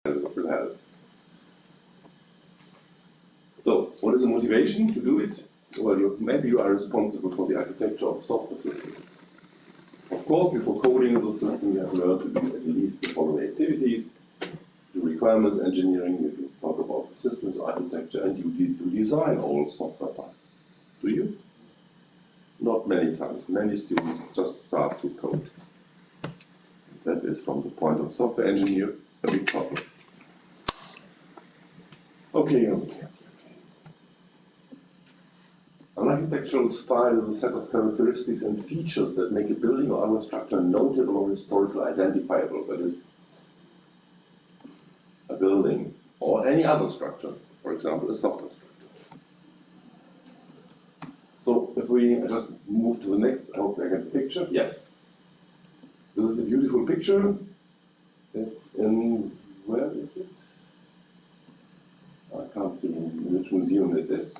will help. So, what is the motivation to do it? Well, maybe you are responsible for the architecture of the software system. Of course, before coding the system, you have learned to do at least the following activities: do requirements engineering, you talk about the system's architecture, and you design all software parts. Do you? Not many times. Many students just start to code. That is, from the point of software engineer, a big problem. Okay. An architectural style is a set of characteristics and features that make a building or other structure notable or historically identifiable. That is, a building or any other structure, for example, a software structure. So if we just move to the next, I hope I get the picture. Yes. This is a beautiful picture. It's in, where is it? I can't see in which museum it is.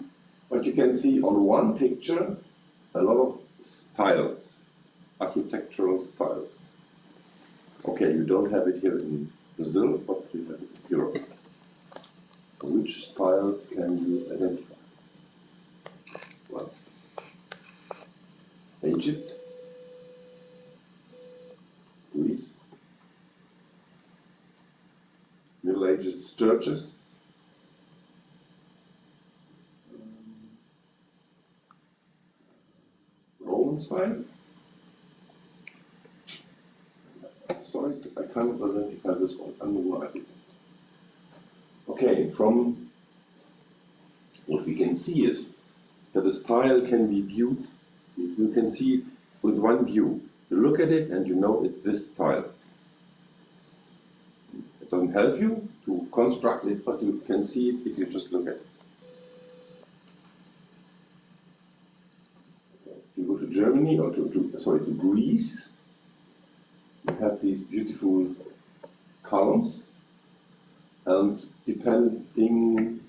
But you can see on one picture a lot of styles, architectural styles. Okay, you don't have it here in Brazil, but we have it in Europe. Which styles can you identify? Well, Egypt, Greece, Middle Ages churches, Roman style. Sorry, I cannot identify this one. Unknown architect. Okay, from what we can see is that a style can be viewed. You can see with one view. You look at it and you know it's this style. It doesn't help you to construct it, but you can see it if you just look at it. If you go to Germany or to Greece, you have these beautiful columns, and depending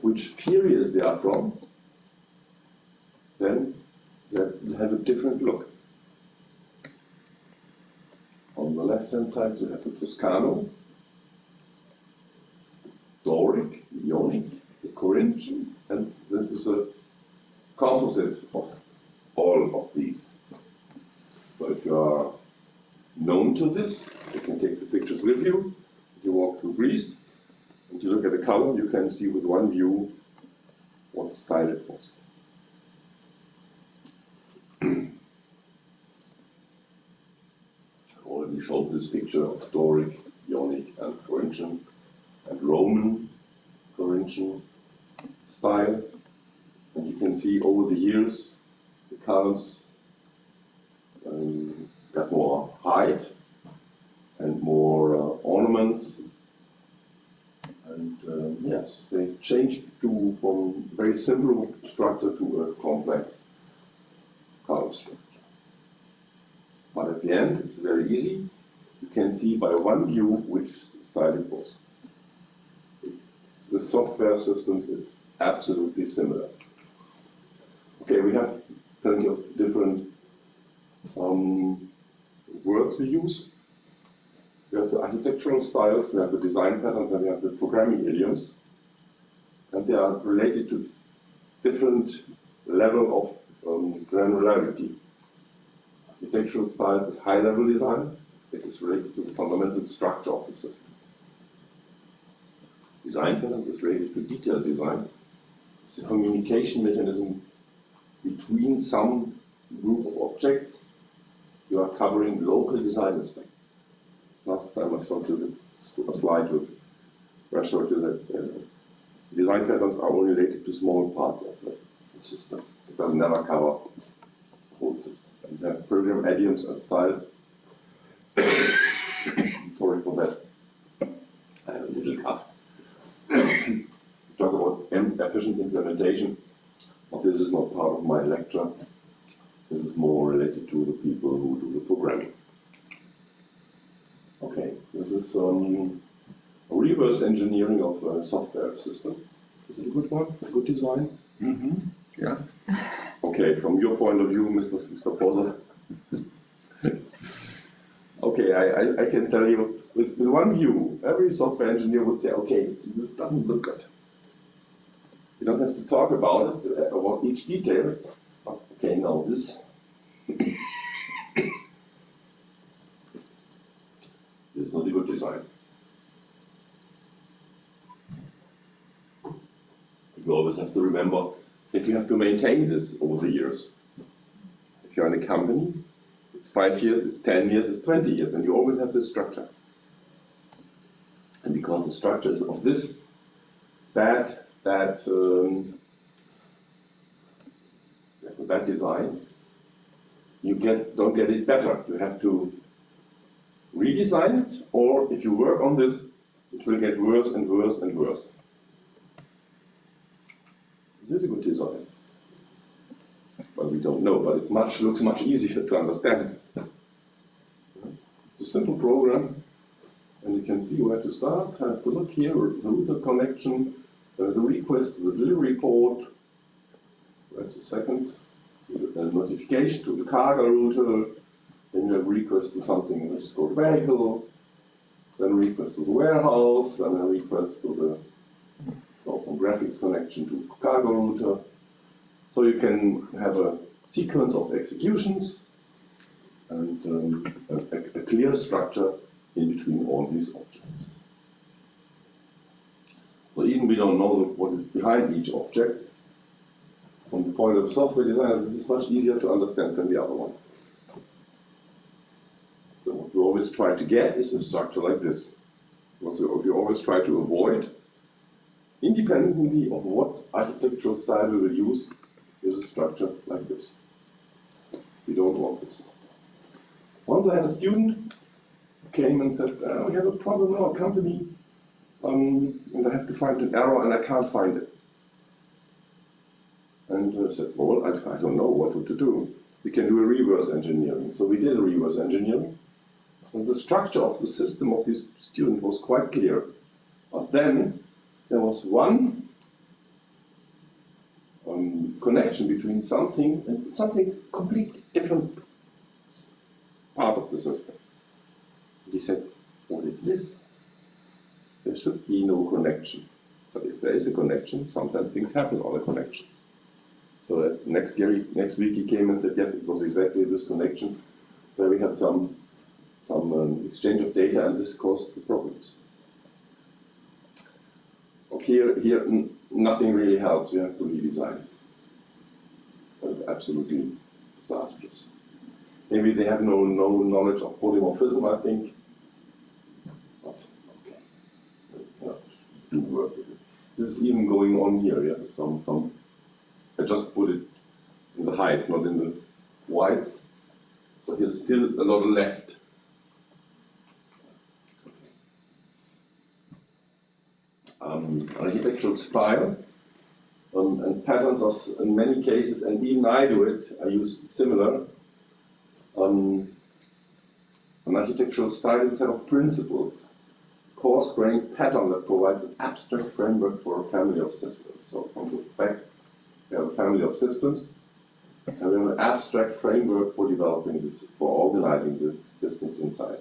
which period they are from, then they have a different look. On the left-hand side, you have the Toscano, Doric, Ionic, the Corinthian, and this is a composite of all of these. So if you are known to this, you can take the pictures with you. You walk through Greece, and you look at a column, you can see with one view what style it was. I already showed this picture of Doric, Ionic, and Corinthian, and Roman Corinthian style. And you can see over the years the columns got more height and more ornaments, and yes, they changed from very simple structure to a complex column structure. But at the end, it's very easy. You can see by one view which style it was. With software systems, it's absolutely similar. Okay, we have plenty of different words we use. We have the architectural styles, we have the design patterns, and we have the programming idioms. And they are related to different level of granularity. Architectural styles is high-level design. It is related to the fundamental structure of the system. Design patterns is related to detailed design. It's a communication mechanism between some group of objects. You are covering local design aspects. Last time I showed you a slide where I showed you that design patterns are only related to small parts of the system. It does never cover the whole system. And there are program idioms and styles. Sorry for that. I have a little cough. Talk about efficient implementation, but this is not part of my lecture. This is more related to the people who do the programming. Okay, this is a reverse engineering of a software system. Is it a good one? A good design? Mm-hmm. Yeah. Okay, from your point of view, Mr. Poser. Okay, I can tell you with one view, every software engineer would say, okay, this doesn't look good. You don't have to talk about it, about each detail. Okay, now this. This is not a good design. You always have to remember that you have to maintain this over the years. If you're in a company, it's 5 years, it's 10 years, it's 20 years, and you always have this structure. And because the structure is of this bad design, you don't get it better. You have to redesign it, or if you work on this, it will get worse and worse and worse. This is a good design. Well, we don't know, but it looks much easier to understand. It's a simple program, and you can see where to start. I have to look here, the router connection, there's a request to the delivery port, there's a second, a notification to the cargo router, then you have a request to something which is called vehicle, then a request to the warehouse, then a request to the graphics connection to cargo router. So you can have a sequence of executions and a clear structure in between all these objects. So even we don't know what is behind each object, from the point of software designer, this is much easier to understand than the other one. So what we always try to get is a structure like this. What we always try to avoid, independently of what architectural style we will use, is a structure like this. We don't want this. Once I had a student who came and said, we have a problem in our company, and I have to find an error and I can't find it. And I said, well, I don't know what to do. We can do a reverse engineering. So we did a reverse engineering. And the structure of the system of this student was quite clear. But then there was one connection between something and something completely different part of the system. And he said, what is this? There should be no connection. But if there is a connection, sometimes things happen on a connection. So next week he came and said, yes, it was exactly this connection where we had some exchange of data and this caused the problems. Here nothing really helps, you have to redesign it. That is absolutely disastrous. Maybe they have no knowledge of polymorphism, I think. But okay, you cannot do work with it. This is even going on here, yeah? I just put it in the height, not in the width. So here's still a lot left. Architectural style and patterns are in many cases, and even I do it, I use similar. An architectural style is a set of principles, coarse-grained pattern that provides an abstract framework for a family of systems. So from the back, we have a family of systems, and we have an abstract framework for developing this, for organizing the systems inside.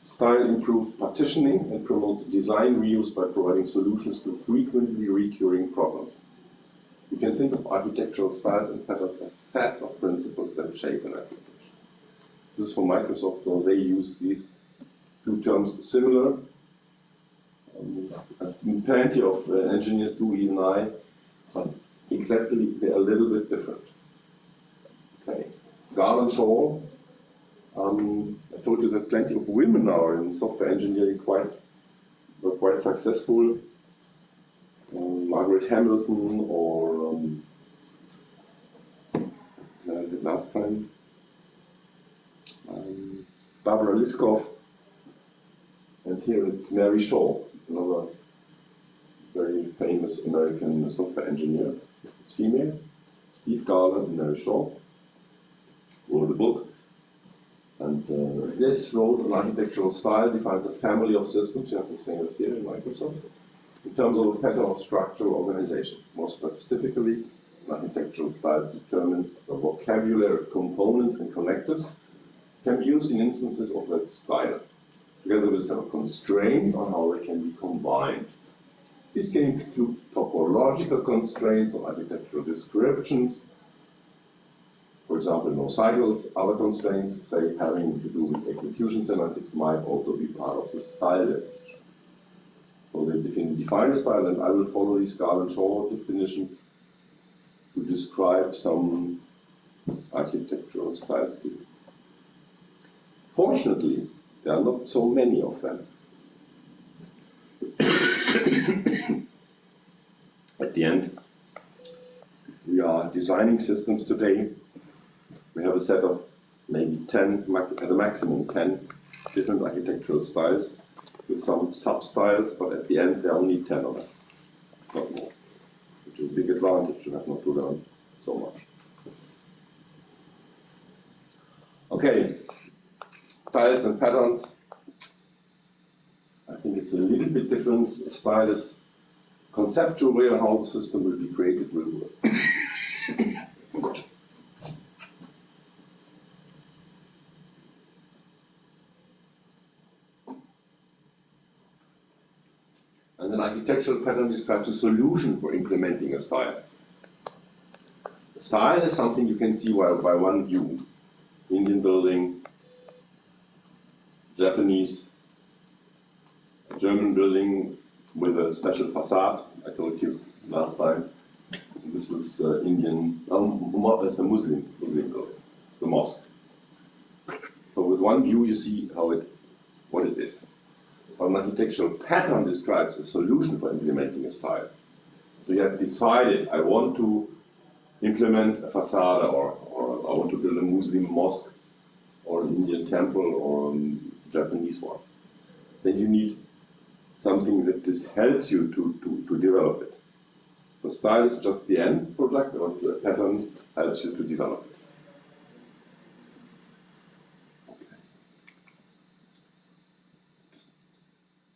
Style improves partitioning and promotes design reuse by providing solutions to frequently recurring problems. You can think of architectural styles and patterns as sets of principles that shape an application. This is for Microsoft, so they use these two terms similar. As plenty of engineers do, even I, but exactly they're a little bit different. Okay, Garland Shaw. I told you that plenty of women are in software engineering were quite successful. Margaret Hamilton or last time, Barbara Liskov, and here it's Mary Shaw, another very famous American software engineer. It's female. Steve Garland and Mary Shaw wrote a book. And this wrote an architectural style, defines a family of systems, you have the same as here in Microsoft, in terms of a pattern of structural organization. More specifically, an architectural style determines the vocabulary of components and connectors can be used in instances of that style, together with a set of constraints on how they can be combined. This can include topological constraints or architectural descriptions. For example, no cycles. Other constraints, say having to do with execution semantics, might also be part of the style definition. So they define a style, and I will follow the Scarlett-Shaw definition to describe some architectural styles too. Fortunately, there are not so many of them. At the end, we are designing systems today. We have a set of maybe 10, at a maximum 10 different architectural styles with some sub-styles, but at the end there are only 10 of them, not more, which is a big advantage to have not to learn so much. Okay, styles and patterns. I think it's a little bit different. Style is conceptual way on how the system will be created will work. Good. And an architectural pattern describes a solution for implementing a style. A style is something you can see by one view. Indian building, Japanese, German building with a special facade. I told you last time. This is Indian, it's a Muslim building, the mosque. So with one view you see what it is. An architectural pattern describes a solution for implementing a style. So you have decided, I want to implement a facade, or I want to build a Muslim mosque, or an Indian temple, or a Japanese one. Then you need something that helps you to develop it. The style is just the end product, or the pattern helps you to develop it. Okay.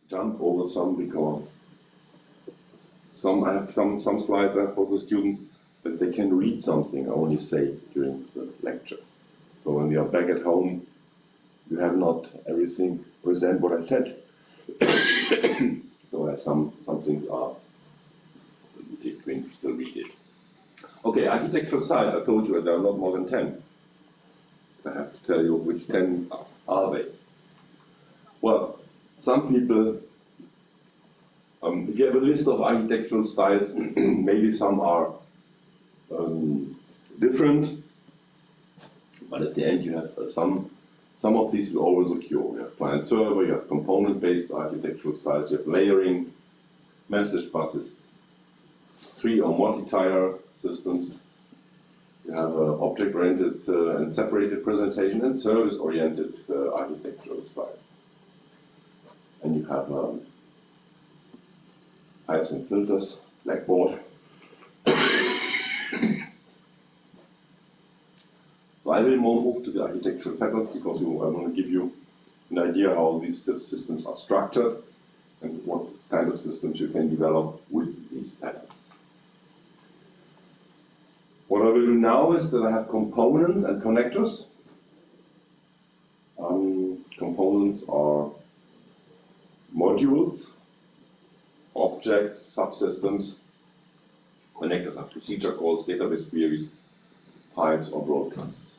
Jump over some because I have some slides for the students that they can read something I only say during the lecture. So when you are back at home, you have not everything present what I said. So I have some things are you can still read it. Okay, architectural styles. I told you there are not more than 10. I have to tell you which 10 are they. Well, some people, if you have a list of architectural styles, maybe some are different, but at the end you have some of these will always occur. You have client server, you have component-based architectural styles, you have layering, message buses, 3 or multi-tier systems, you have object-oriented and separated presentation, and service-oriented architectural styles. And you have pipes and filters, blackboard. So I will more move to the architectural patterns because I want to give you an idea how these systems are structured and what kind of systems you can develop with these patterns. What I will do now is that I have components and connectors. Components are modules, objects, subsystems. Connectors are procedure calls, database queries, pipes, or broadcasts.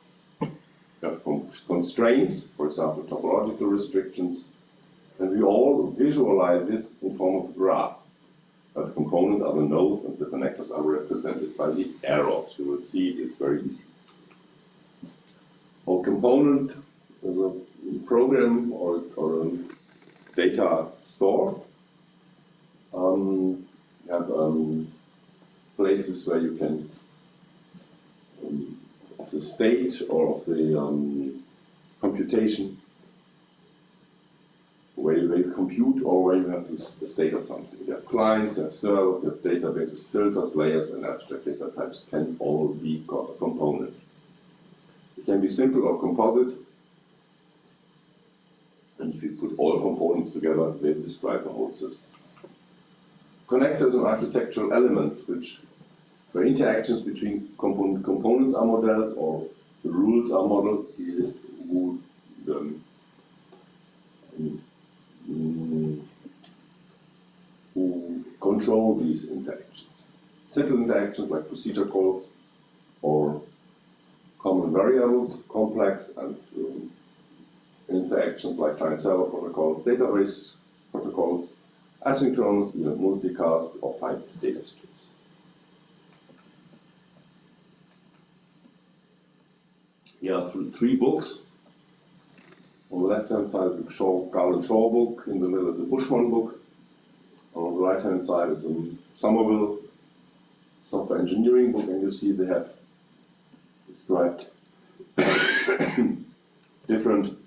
We have constraints, for example, topological restrictions, and we all visualize this in form of a graph. The components are the nodes and the connectors are represented by the arrows. You will see it's very easy. Our component is a program or a data store. You have places where you can, of the state or of the computation, where you compute or where you have the state of something. You have clients, you have servers, you have databases, filters, layers, and abstract data types can all be a component. It can be simple or composite. And if you put all components together, they describe the whole system. Connector is an architectural element where interactions between components are modeled or the rules are modeled. Who control these interactions. Simple interactions like procedure calls or common variables, complex and interactions like client-server protocols, database protocols, asynchronous, multicast, or piped data streams. Here are three books. On the left-hand side is the Garland Shaw book, in the middle is the Bushman book. On the right-hand side is a Somerville software engineering book, and you see they have described different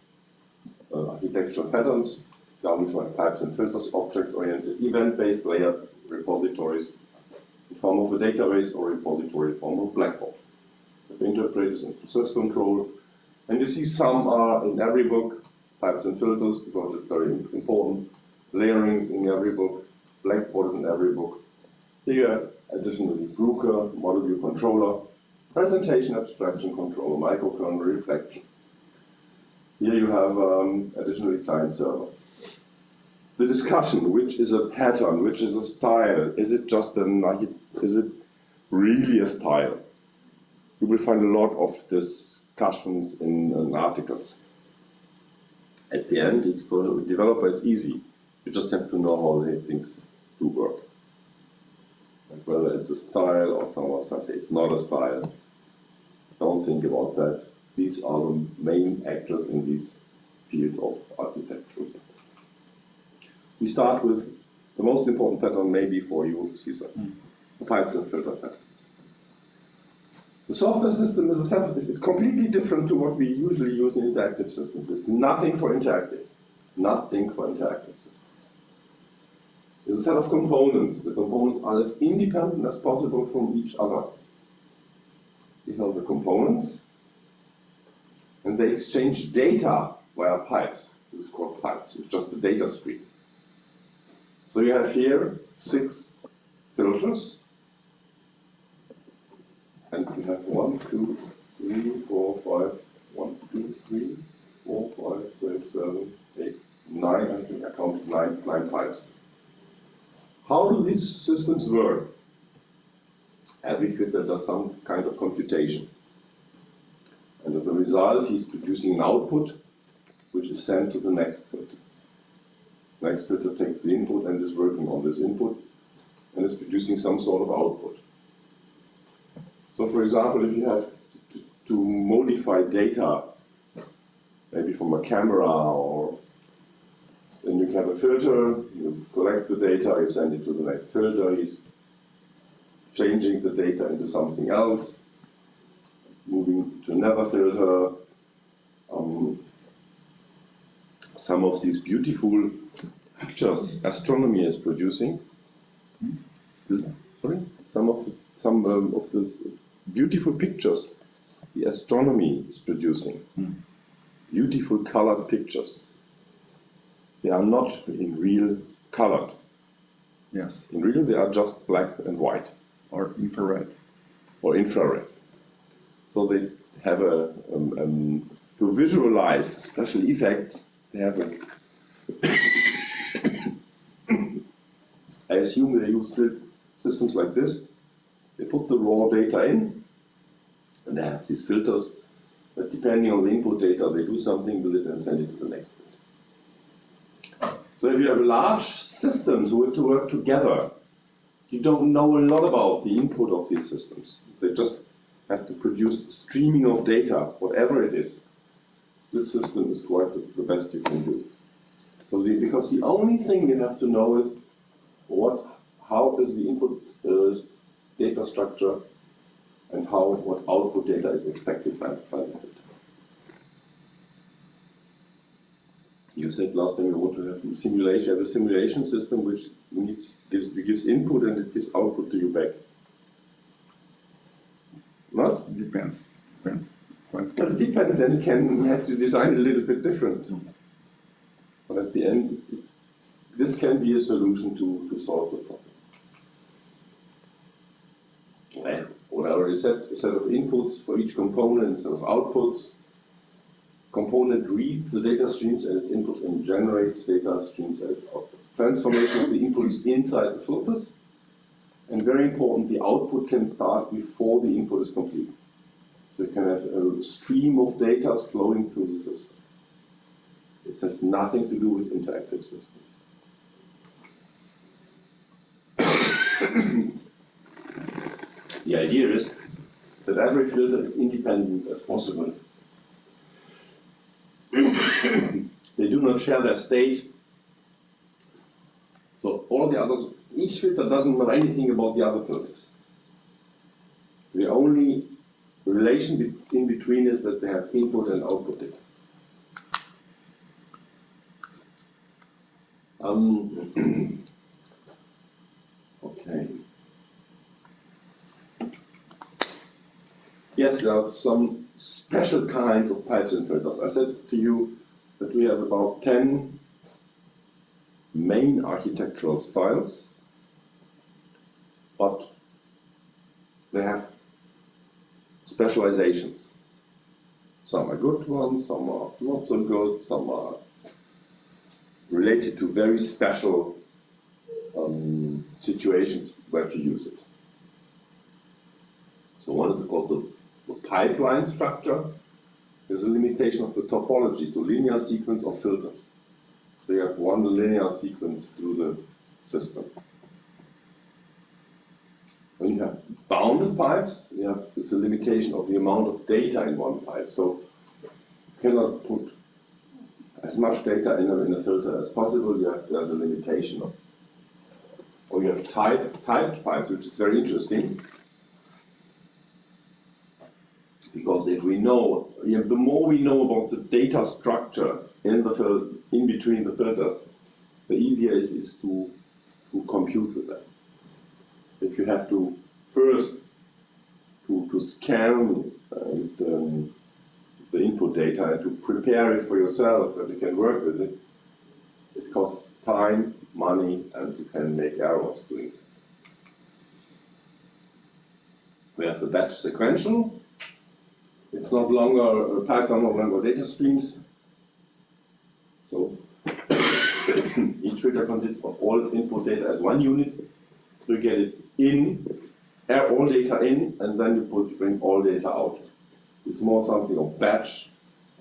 architectural patterns, Garland like types and filters, object-oriented, event-based layered repositories in form of a database or repository in form of blackboard. The interpreters and process control. And you see some are in every book, types and filters, because it's very important. Layerings in every book, blackboard is in every book. Here you have additionally Bruker, model view controller, presentation abstraction controller, microkernel reflection. Here you have additionally client server. The discussion, which is a pattern, which is a style, is it just is it really a style? You will find a lot of discussions in articles. At the end, it's for the developer, it's easy. You just have to know how the things do work. Like whether it's a style or someone says it's not a style. Don't think about that. These are the main actors in this field of architecture. We start with the most important pattern maybe for you, Caesar, pipes and filter patterns. The software system is completely different to what we usually use in interactive systems. It's nothing for interactive. Nothing for interactive systems. It's a set of components. The components are as independent as possible from each other. These are the components, and they exchange data via pipes. This is called pipes. It's just a data stream. So you have here 6 filters. And we have 1, 2, 3, 4, 5, 1, 2, 3, 4, 5, 6, 7, 8, 9, I think I counted 9 pipes. How do these systems work? Every filter does some kind of computation. And as a result, he's producing an output which is sent to the next filter. Next filter takes the input and is working on this input and is producing some sort of output. So for example, if you have to modify data, maybe from a camera, or then you have a filter, you collect the data, you send it to the next filter, he's changing the data into something else, moving to another filter. Some of these beautiful pictures astronomy is producing. Sorry? Some of these beautiful pictures the astronomy is producing. Beautiful colored pictures. They are not in real colored. Yes. In real they are just black and white. Or infrared. Or infrared. So they have to visualize special effects, they have I assume they use systems like this. They put the raw data in, and they have these filters, but depending on the input data, they do something with it and send it to the next filter. So if you have large systems who have to work together, you don't know a lot about the input of these systems. They just have to produce streaming of data, whatever it is. This system is quite the best you can do. So because the only thing you have to know is how is the input data structure and what output data is expected by the filter. You said last time you want to have simulation. You have a simulation system which gives input and it gives output to you back. Not? Depends. But it depends, and you have to design it a little bit different. But at the end, this can be a solution to solve the problem. Well, what I already said, a set of inputs for each component, a set of outputs. Component reads the data streams at its input and generates data streams at its output. Transformation of the inputs inside the filters. And very important, the output can start before the input is complete. So you can have a stream of data flowing through the system. It has nothing to do with interactive systems. The idea is that every filter is independent as possible. They do not share their state. So all the others, each filter doesn't know anything about the other filters. The only relation in between is that they have input and output data. Okay. Yes, there are some special kinds of pipes and filters. I said to you that we have about 10 main architectural styles, but they have specializations. Some are good ones, some are not so good, some are related to very special situations where to use it. So one is called the pipeline structure. There's a limitation of the topology to linear sequence of filters. So you have one linear sequence through the system. When you have bounded pipes, it's a limitation of the amount of data in one pipe. So you cannot put as much data in a filter as possible. There's a limitation of. Or you have typed pipes, which is very interesting. Because if we know, the more we know about the data structure in between the filters, the easier it is to compute with them. If you have to first to scan the input data and to prepare it for yourself that you can work with it, it costs time, money, and you can make errors doing it. We have the batch sequential. It's not longer, pipes are no longer data streams. So each filter consists of all its input data as one unit. So you get it in, all data in, and then you bring all data out. It's more something of batch,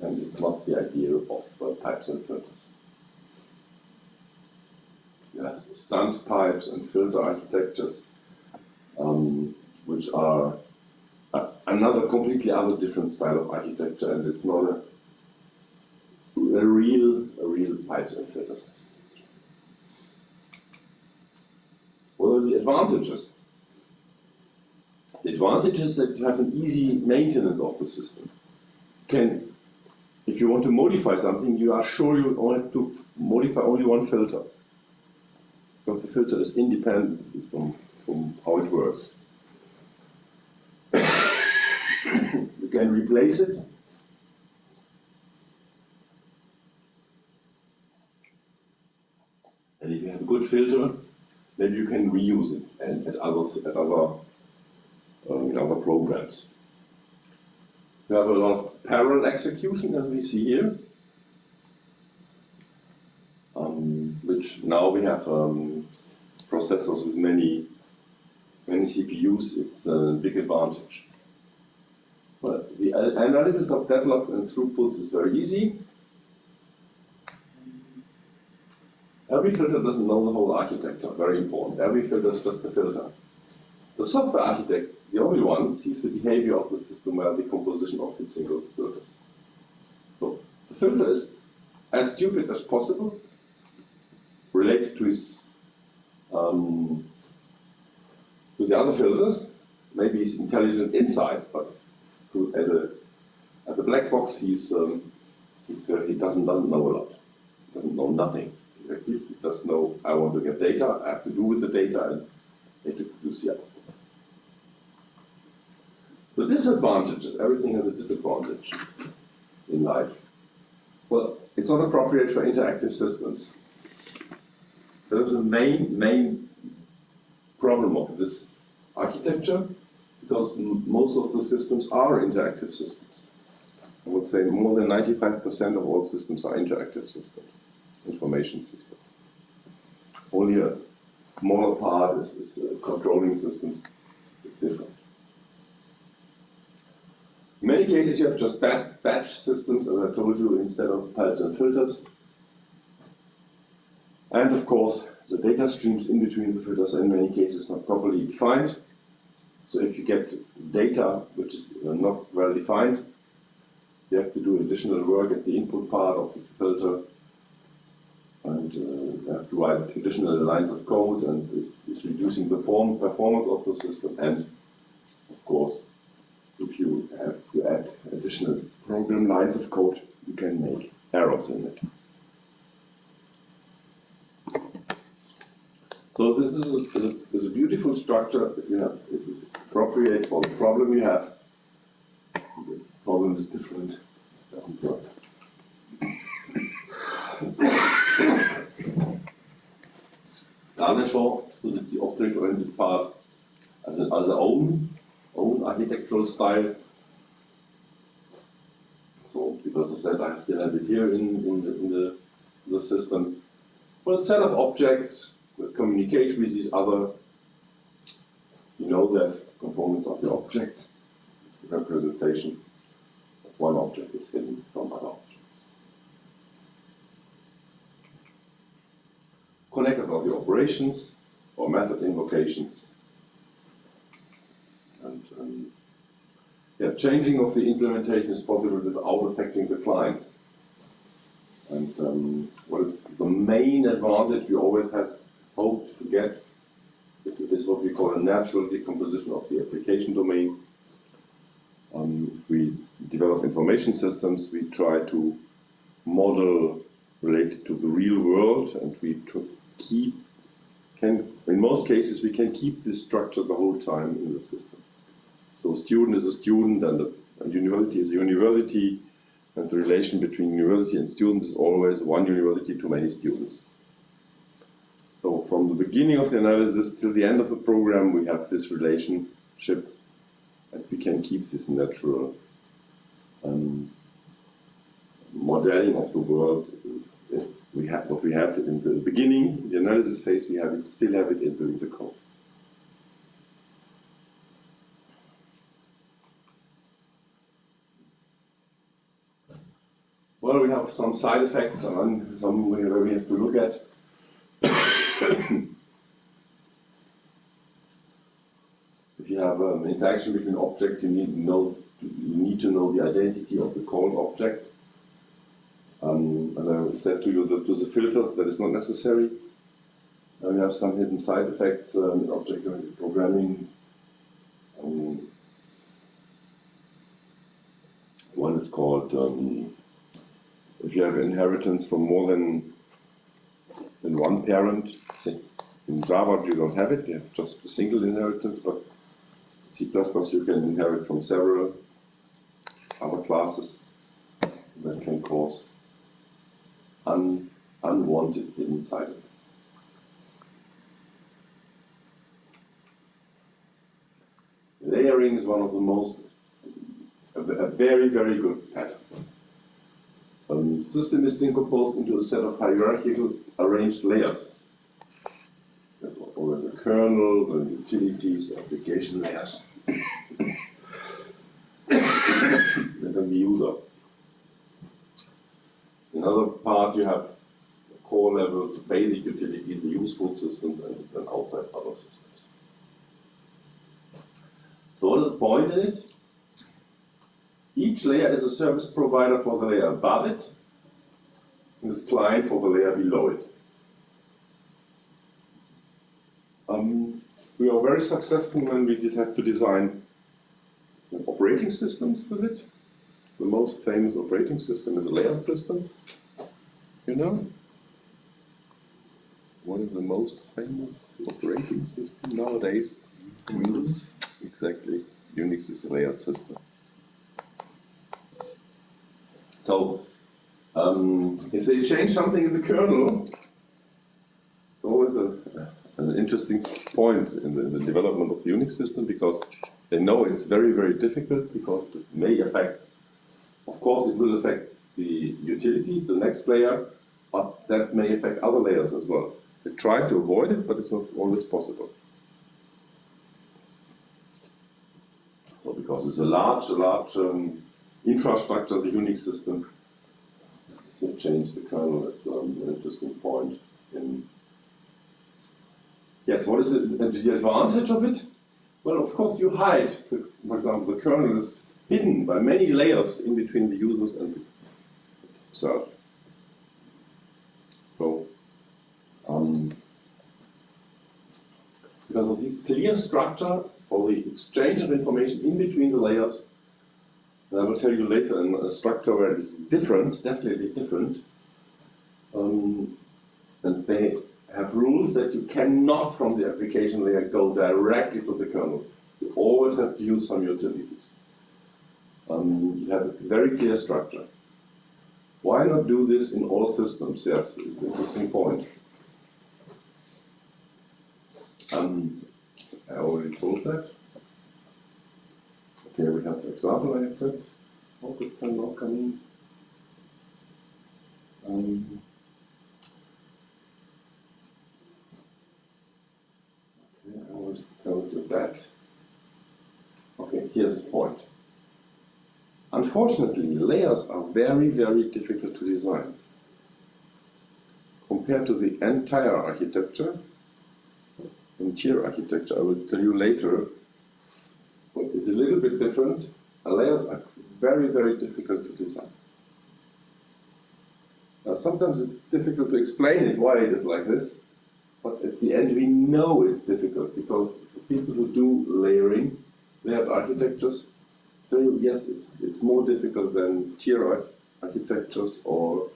and it's not the idea of pipes and filters. You have stunt pipes and filter architectures, which are another completely other different style of architecture, and it's not a real pipes and filters. What are the advantages? The advantage is that you have an easy maintenance of the system. If you want to modify something, you are sure you only have to modify only one filter, because the filter is independent from how it works. You can replace it. And if you have a good filter, then you can reuse it and in other programs. You have a lot of parallel execution, as we see here, which now we have processors with many CPUs. It's a big advantage. But the analysis of deadlocks and throughputs is very easy. Every filter doesn't know the whole architecture, very important. Every filter is just a filter. The software architect, the only one, sees the behavior of the system where the composition of the single filters. So the filter is as stupid as possible, related to his with the other filters. Maybe he's intelligent inside, but as a black box, he doesn't know a lot. He doesn't know nothing. He doesn't know, I want to get data, I have to do with the data, and I have to produce the output. The disadvantages, everything has a disadvantage in life. Well, it's not appropriate for interactive systems. There's a main problem of this architecture, because most of the systems are interactive systems. I would say more than 95% of all systems are interactive systems, information systems. Only a smaller part is controlling systems. It's different. In many cases, you have just batch systems, as I told you, instead of pipes and filters. And of course, the data streams in between the filters are in many cases not properly defined. So if you get data which is not well defined, you have to do additional work at the input part of the filter, and you have to write additional lines of code, and it's reducing the performance of the system. And of course, if you have to add additional program lines of code, you can make errors in it. So this is a beautiful structure if it's appropriate for the problem you have. The problem is different, doesn't work. Garnishaw, so that the object-oriented part has another own architectural style. So because of that, I still have it here in the system. Well, a set of objects that communicate with each other. You know that components of the object, the representation of one object is hidden from other objects. Connected are the operations or method invocations. And yeah, changing of the implementation is possible without affecting the clients. And what is the main advantage we always have hoped to get is what we call a natural decomposition of the application domain. If we develop information systems, we try to model related to the real world, and we in most cases, we can keep this structure the whole time in the system. So a student is a student, and a university is a university, and the relation between university and students is always one university to many students. So from the beginning of the analysis till the end of the program, we have this relationship, and we can keep this natural modeling of the world. We have what we had in the beginning, the analysis phase, still have it in the code. Well, we have some side effects and some where we have to look at. If you have an interaction between objects, you need to know the identity of the called object. As I said to you, to the filters, that is not necessary. We have some hidden side effects in object-oriented programming. One is called, if you have inheritance from more than one parent. In Java you don't have it, you have just a single inheritance, but in C++ you can inherit from several other classes. That can cause unwanted hidden side effects. Layering is one of the most, a very, very good pattern. The system is decomposed into a set of hierarchical arranged layers. Or the kernel, the utilities, application layers, and then the user. Another part you have the core level, the basic utility, the useful system, and then outside other systems. So what is the point in it? Each layer is a service provider for the layer above it, and the client for the layer below it. We are very successful when we have to design operating systems with it. The most famous operating system is a layered system. You know? What is the most famous operating system nowadays? Windows. Exactly. Unix is a layered system. So, if they change something in the kernel, it's always an interesting point in the development of the Unix system, because they know it's very, very difficult, because it may affect, of course it will affect the utilities, the next layer, but that may affect other layers as well. They try to avoid it, but it's not always possible. So because it's a large infrastructure, the Unix system, to change the kernel, it's an interesting point. Yes, what is the advantage of it? Well, of course, you hide. For example, the kernel is hidden by many layers in between the users and the server. So, because of this clear structure for the exchange of information in between the layers, and I will tell you later in a structure where it is different, definitely different, and they have rules that you cannot from the application layer go directly to the kernel. You always have to use some utilities. You have a very clear structure. Why not do this in all systems? Yes, it's an interesting point. I already told that. Okay, we have the example I have said. Hope this can now come in. Okay, I always go to that. Okay, here's the point. Unfortunately, layers are very, very difficult to design. Compared to the entire architecture, tier architecture, I will tell you later, but it's a little bit different. Layers are very, very difficult to design. Now, sometimes it's difficult to explain it, why it is like this, but at the end we know it's difficult because the people who do layering, layered architectures, tell you, yes, it's more difficult than tier architectures or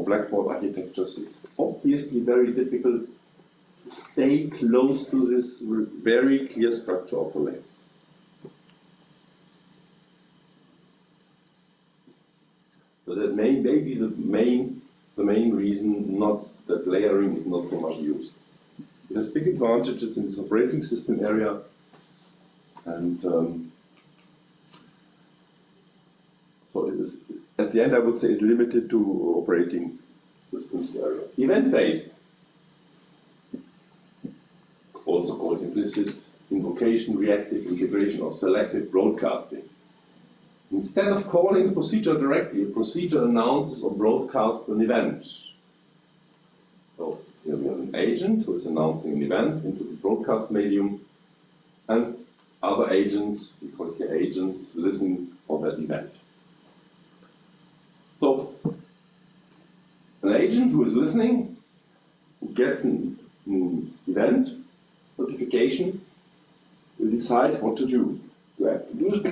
blackboard architectures. It's obviously very difficult to stay close to this very clear structure of the layers. So that may be the main reason not that layering is not so much used. It has big advantages in this operating system area, and so it is, at the end I would say, is limited to operating systems area. Event-based, also called implicit invocation, reactive integration, or selective broadcasting. Instead of calling the procedure directly, a procedure announces or broadcasts an event. So here we have an agent who is announcing an event into the broadcast medium, and other agents, we call it here agents, listen for that event. So an agent who is listening, who gets an event, notification, will decide what to do. Do I have to do it?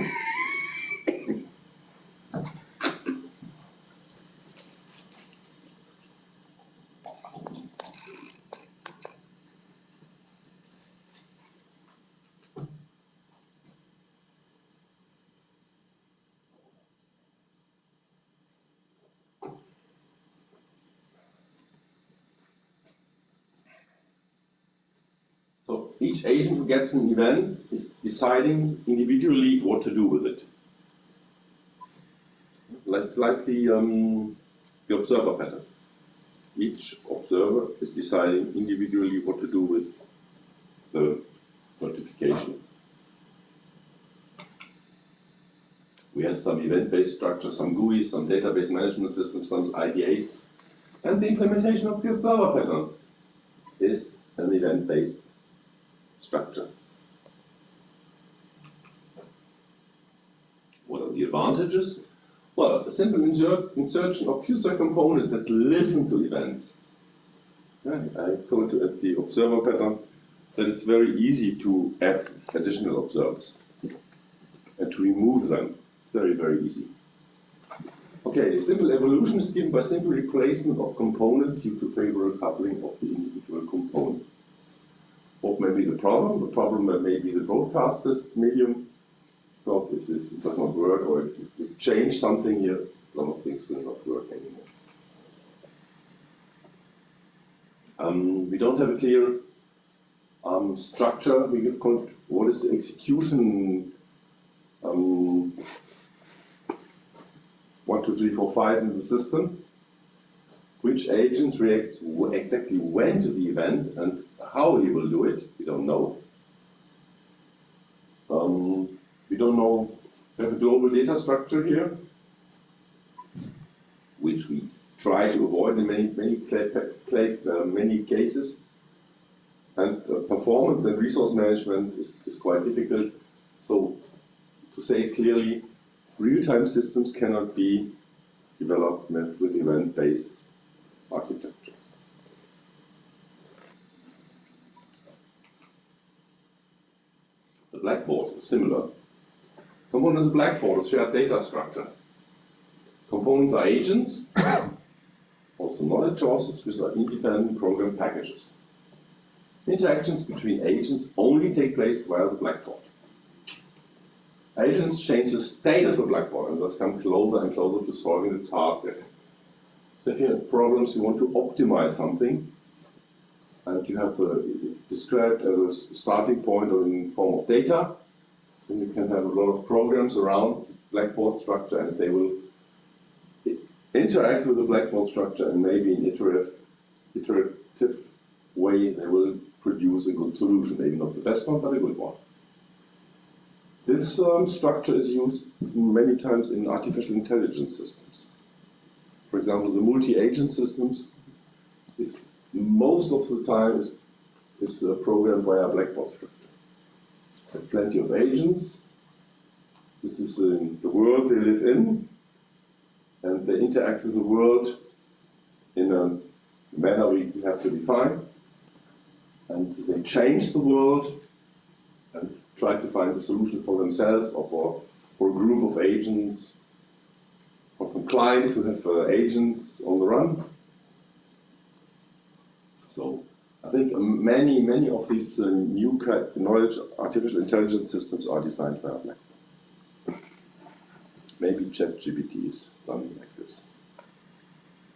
So each agent who gets an event is deciding individually what to do with it. It's like the observer pattern. Each observer is deciding individually what to do with the notification. We have some event-based structures, some GUIs, some database management systems, some IDAs, and the implementation of the observer pattern is an event-based structure. What are the advantages? Well, a simple insertion of user components that listen to events. I told you at the observer pattern that it's very easy to add additional observers and to remove them. It's very, very easy. Okay, simple evolution is given by simple replacement of components due to favorable coupling of the individual components. What may be the problem? The problem may be the broadcast system medium. So if it does not work, or if you change something here, a lot of things will not work anymore. We don't have a clear structure. We give what is the execution 1, 2, 3, 4, 5 in the system. which agents react exactly when to the event and how he will do it, we don't know. We don't know, we have a global data structure here, which we try to avoid in many cases. And performance and resource management is quite difficult. So, to say it clearly, real-time systems cannot be developed with event-based architecture. The blackboard is similar. Component is a blackboard, a shared data structure. Components are agents, also knowledge sources, which are independent program packages. Interactions between agents only take place via the blackboard. Agents change the state of the blackboard and thus come closer and closer to solving the task. So if you have problems, you want to optimize something, and you have described as a starting point or in form of data, then you can have a lot of programs around the blackboard structure, and they will interact with the blackboard structure, and maybe in iterative way they will produce a good solution. Maybe not the best one, but a good one. This structure is used many times in artificial intelligence systems. For example, the multi-agent systems is most of the time is programmed via blackboard structure. There are plenty of agents. This is the world they live in, and they interact with the world in a manner we have to define. And they change the world and try to find a solution for themselves or for a group of agents, or some clients who have agents on the run. So I think many of these new knowledge artificial intelligence systems are designed by blackboard. Maybe ChatGPT is done like this.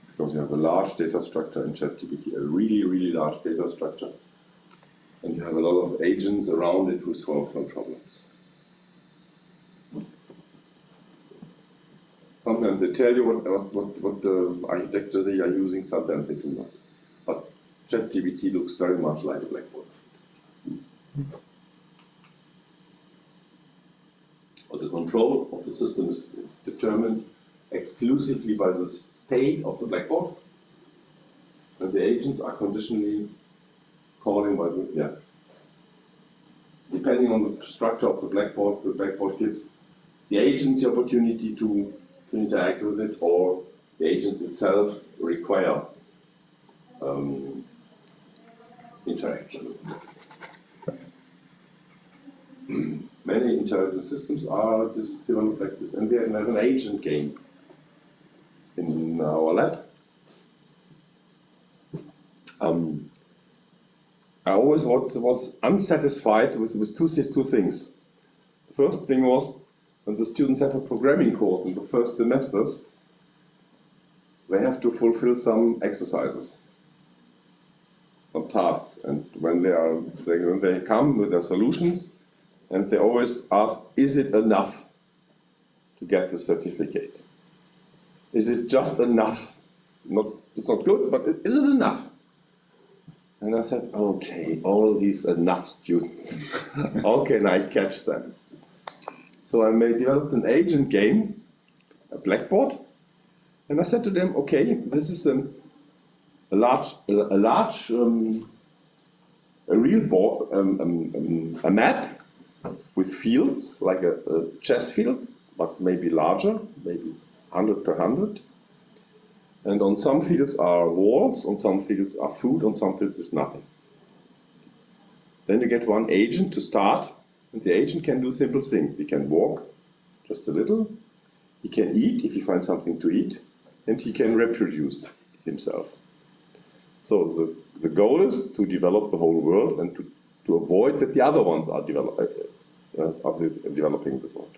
Because you have a large data structure in ChatGPT, a really large data structure. And you have a lot of agents around it who solve some problems. Sometimes they tell you what the architectures they are using, sometimes they do not. But ChatGPT looks very much like a blackboard. But the control of the system is determined exclusively by the state of the blackboard, and the agents are conditionally calling by the, depending on the structure of the blackboard gives the agents the opportunity to interact with it, or the agents itself require interaction. Many intelligent systems are developed like this, and we have an agent game in our lab. I always was unsatisfied with two things. The first thing was, when the students have a programming course in the first semesters, they have to fulfill some exercises, some tasks, and when they come with their solutions, and they always ask, is it enough to get the certificate? Is it just enough? It's not good, but is it enough? And I said, okay, all these enough students, how can I catch them? So I developed an agent game, a blackboard, and I said to them, okay, this is a real board, a map with fields, like a chess field, but maybe larger, maybe 100 per 100. And on some fields are walls, on some fields are food, on some fields is nothing. Then you get one agent to start, and the agent can do simple things. He can walk just a little, he can eat if he finds something to eat, and he can reproduce himself. So the goal is to develop the whole world and to avoid that the other ones are developing the world.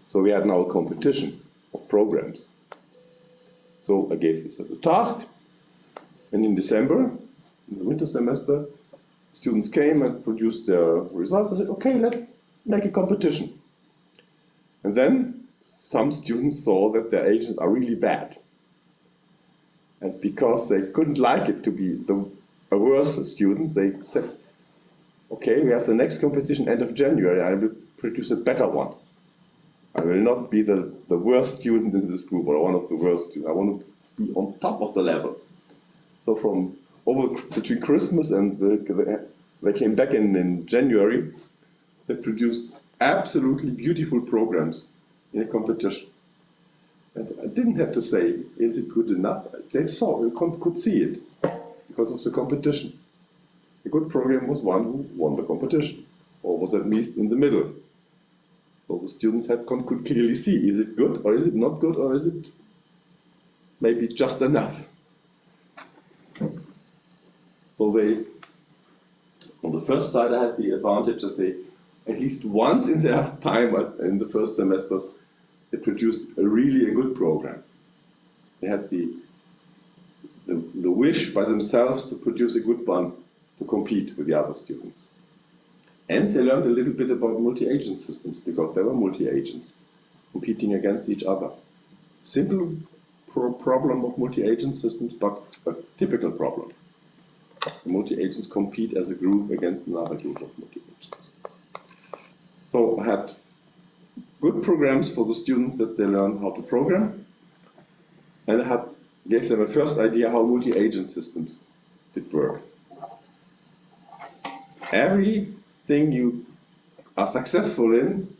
So we have now a competition of programs. So I gave this as a task, and in December, in the winter semester, students came and produced their results. I said, okay, let's make a competition. And then some students saw that their agents are really bad. And because they couldn't like it to be a worse student, they said, okay, we have the next competition end of January, I will produce a better one. I will not be the worst student in this group, or one of the worst students. I want to be on top of the level. So between Christmas and they came back in January, they produced absolutely beautiful programs in a competition. And I didn't have to say, is it good enough? They saw, could see it because of the competition. A good program was one who won the competition, or was at least in the middle. So the students could clearly see, is it good, or is it not good, or is it maybe just enough? So on the first side, I had the advantage that they, at least once in their time in the first semesters, they produced a really good program. They had the wish by themselves to produce a good one to compete with the other students. And they learned a little bit about multi-agent systems, because there were multi-agents competing against each other. Simple problem of multi-agent systems, but a typical problem. The multi-agents compete as a group against another group of multi-agents. So I had good programs for the students that they learn how to program, and I gave them a first idea how multi-agent systems did work. Everything you are successful in,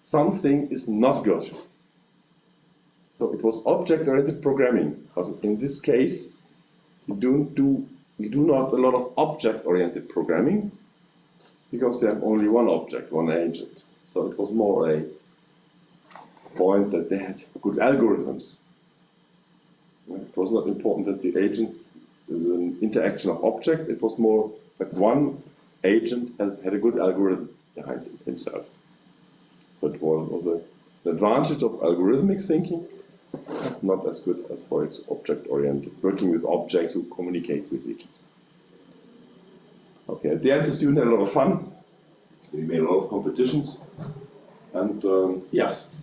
something is not good. So it was object-oriented programming. But in this case, you do not a lot of object-oriented programming, because they have only one object, one agent. So it was more a point that they had good algorithms. It was not important that the agent, the interaction of objects, it was more that one agent had a good algorithm behind himself. So it was an advantage of algorithmic thinking, not as good as for its object-oriented, working with objects who communicate with each other. Okay, at the end the student had a lot of fun. We made a lot of competitions, and yes,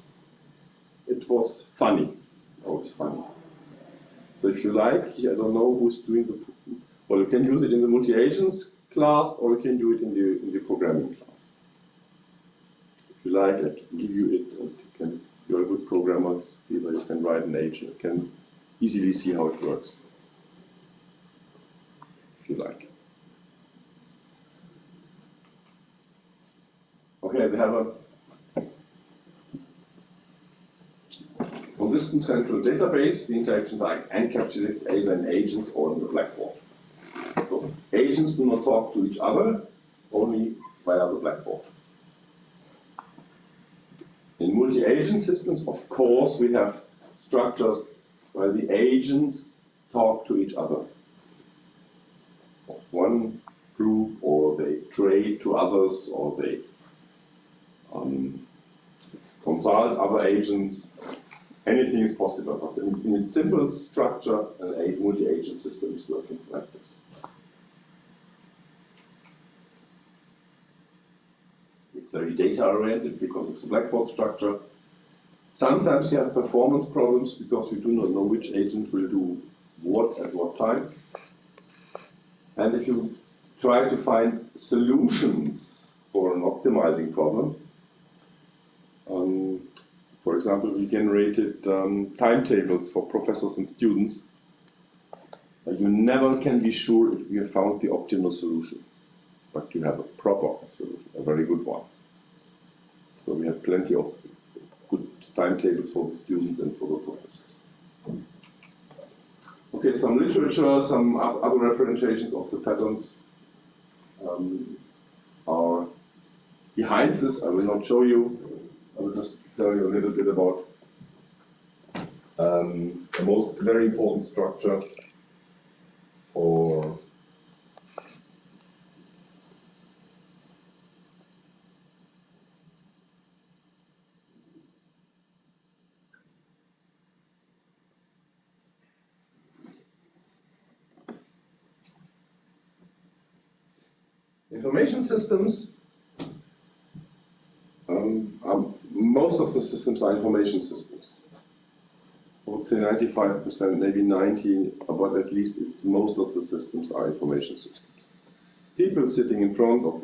it was funny, always funny. So if you like, I don't know who's doing well, you can use it in the multi-agents class, or you can do it in the programming class. If you like, I can give you it, and you're a good programmer, see that you can write an agent, you can easily see how it works, if you like. Okay, we have a consistent central database. The interactions are encapsulated either in agents or in the blackboard. So agents do not talk to each other, only via the blackboard. In multi-agent systems, of course, we have structures where the agents talk to each other. One group, or they trade to others, or they consult other agents. Anything is possible, but in its simple structure, a multi-agent system is working like this. It's very data-oriented because of the blackboard structure. Sometimes you have performance problems because you do not know which agent will do what at what time. And if you try to find solutions for an optimizing problem, for example, we generated timetables for professors and students. You never can be sure if you have found the optimal solution, but you have a proper solution, a very good one. So we have plenty of good timetables for the students and for the professors. Okay, some literature, some other representations of the patterns are behind this. I will not show you. I will just tell you a little bit about the most very important structure for information systems. Most of the systems are information systems. I would say 95%, maybe 90, but at least most of the systems are information systems. People sitting in front of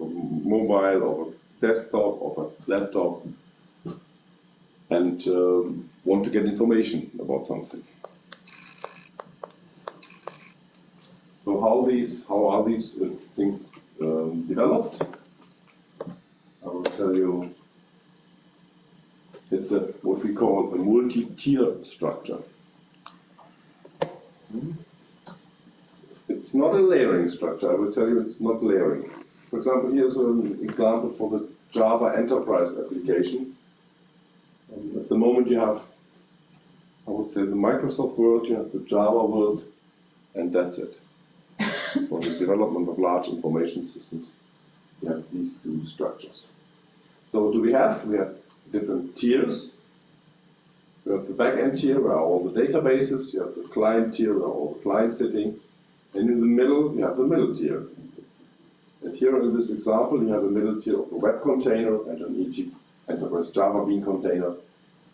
a mobile, of a desktop, of a laptop, and want to get information about something. So how are these things developed? I will tell you. It's what we call a multi-tier structure. It's not a layering structure. I will tell you it's not layering. For example, here's an example for the Java Enterprise application. At the moment you have, I would say, the Microsoft world, you have the Java world, and that's it. For the development of large information systems, you have these two structures. So what do we have? We have different tiers. You have the back-end tier where are all the databases, you have the client tier where are all the clients sitting, and in the middle you have the middle tier. And here in this example you have a middle tier of a web container and an e.g. Enterprise Java Bean container,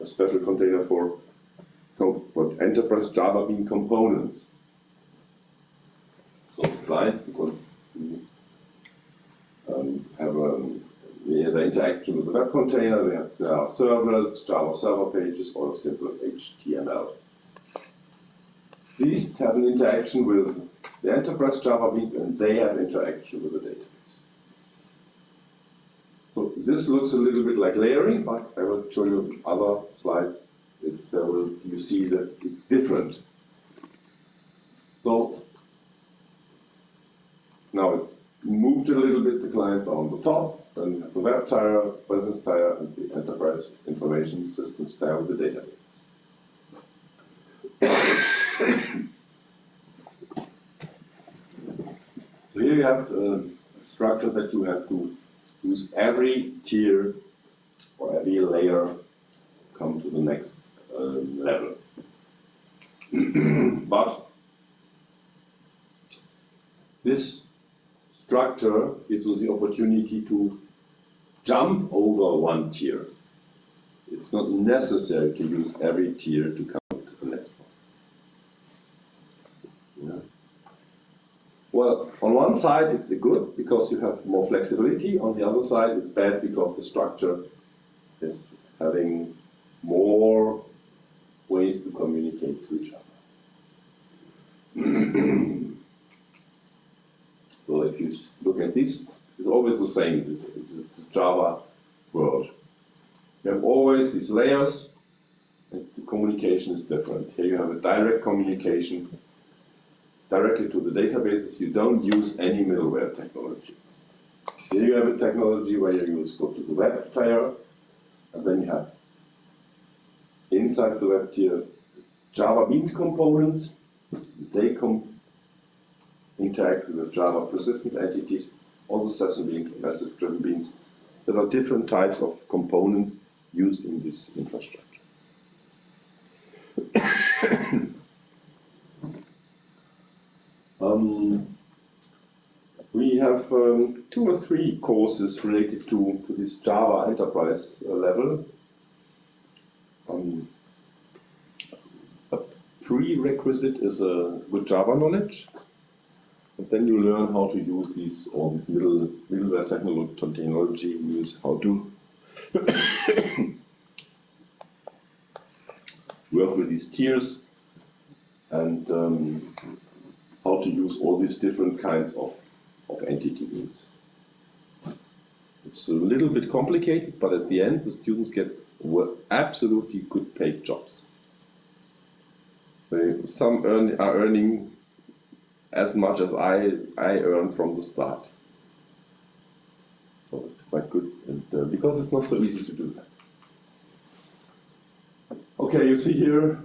a special container for Enterprise Java Bean components. So the clients have the interaction with the web container, we have servlets, Java server pages, or simple HTML. These have an interaction with the Enterprise Java Beans, and they have interaction with the database. So this looks a little bit like layering, but I will show you other slides. You see that it's different. So now it's moved a little bit, the clients are on the top, then you have the web tier, business tier, and the enterprise information systems tier with the databases. So here you have a structure that you have to use every tier or every layer come to the next level. But this structure gives us the opportunity to jump over one tier. It's not necessary to use every tier to come to the next one. Yeah. Well, on one side it's good because you have more flexibility. On the other side it's bad because the structure is having more ways to communicate to each other. So if you look at this, it's always the same, the Java world. You have always these layers, and the communication is different. Here you have a direct communication directly to the databases. You don't use any middleware technology. Here you have a technology where you go to the web tier, and then you have inside the web tier Java Beans components. They interact with the Java persistence entities, also session beans, message-driven beans. There are different types of components used in this infrastructure. We have 2 or 3 courses related to this Java enterprise level. A prerequisite is a good Java knowledge. And then you learn how to use all this middleware technology, use how to work with these tiers, and how to use all these different kinds of entity beans. It's a little bit complicated, but at the end the students get absolutely good paid jobs. Some are earning as much as I earned from the start. So it's quite good, and because it's not so easy to do that. Okay, you see here,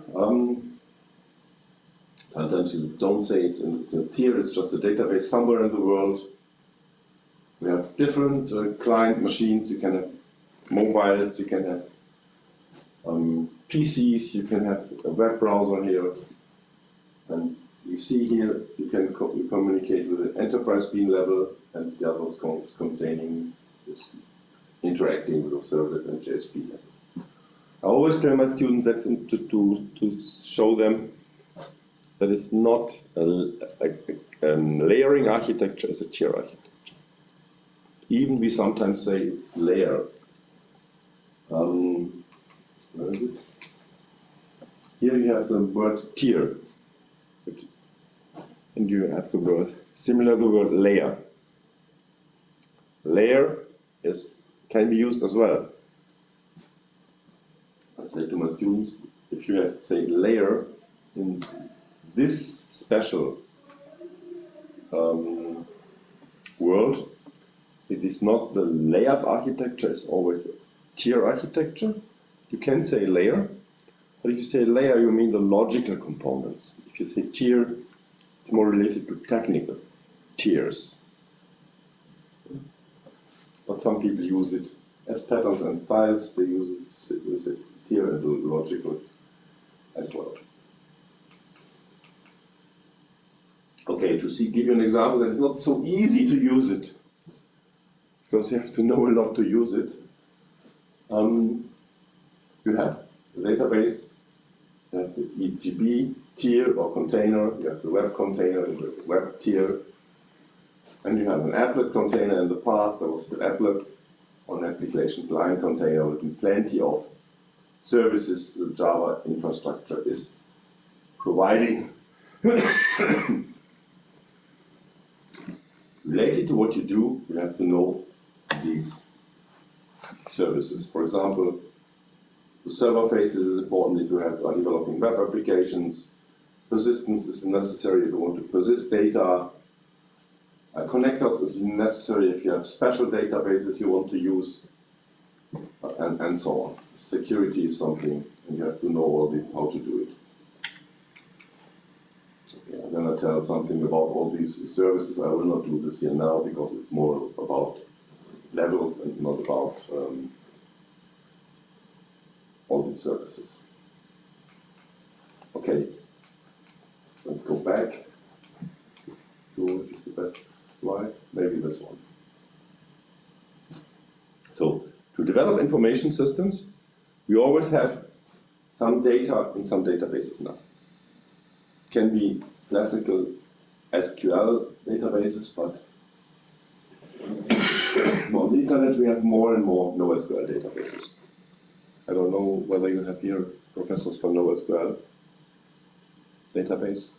sometimes you don't say it's a tier, it's just a database somewhere in the world. We have different client machines, you can have mobiles, you can have PCs, you can have a web browser here. And you see here, you can communicate with the enterprise bean level, and the others containing this interacting with the servlet and JSP level. I always tell my students that to show them that it's not a layering architecture, it's a tier architecture. Even we sometimes say it's layer. Where is it? Here you have the word tier, and you have the word, similar to the word layer. Layer can be used as well. I say to my students, if you have, say, layer in this special world, it is not the layered architecture, it's always tier architecture. You can say layer, but if you say layer, you mean the logical components. If you say tier, it's more related to technical tiers. But some people use it as patterns and styles, they use it with a tier and logical as well. Okay, give you an example that it's not so easy to use it, because you have to know a lot to use it. You have the database, you have the EGB tier or container, you have the web container and the web tier, and you have an applet container. In the past there was the applets on application client container with plenty of services the Java infrastructure is providing. Related to what you do, you have to know these services. For example, the server phases is important if you are developing web applications. Persistence is necessary if you want to persist data. Connectors is necessary if you have special databases you want to use, and so on. Security is something, and you have to know all this, how to do it. Okay, I'm going to tell something about all these services. I will not do this here now because it's more about levels and not about all these services. Okay, let's go back to which is the best slide, maybe this one. So, to develop information systems, we always have some data in some databases now. It can be classical SQL databases, but on the internet we have more and more NoSQL databases. I don't know whether you have here professors for NoSQL database.